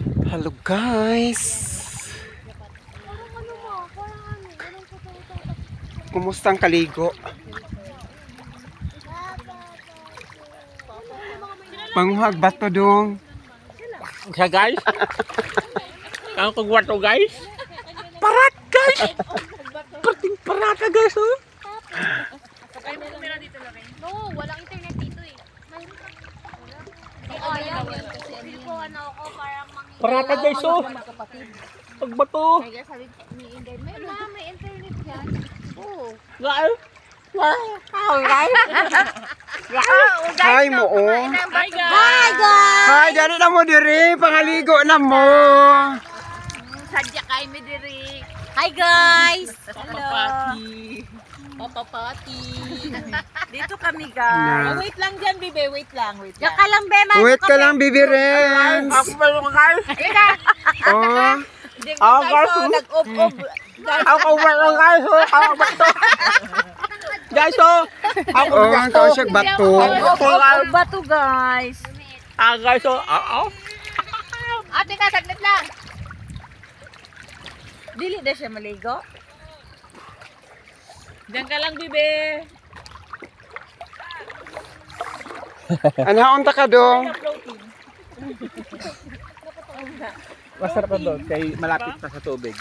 Hello guys! Kumusta ang kaligo? Panguhag bato dong. Siya guys? Kang kagwato guys? Parat guys! Parting parata guys oh! No, walang internet dito eh. Oh, ayan. Feel ko ano ako parang Parata guys oh! Pagbato! Kaya sabi ni Inday, may internet yan. Oo. Guys! Guys! Hi mo oh! Hi guys! Hi! Dali na mo diri! Pangaligo na mo! Sadya kay mi diri. Hi guys! Papapati! Papapati. Dito kami guys. Na. Oh, wait lang dyan, bibe. Wait lang. Diyan ka lang, Bema. Wait ka lang, Bibi Renz! Ako ba yung guys? Oh! Hindi ko Ah, guys, guys, oh, oh. nag-ob-ob. Ako ba yung guys oh! Ako bato! Guys oh! Ako Oh, ba ang kausyag bato! Ob-ob ba to guys? guys oh! Oo! Ate ka, saglit lang. Dili na siya maligo. Diyan ka lang bibe! Anhaon ta ka dong? Masarap na doon kay malapit na sa tubig.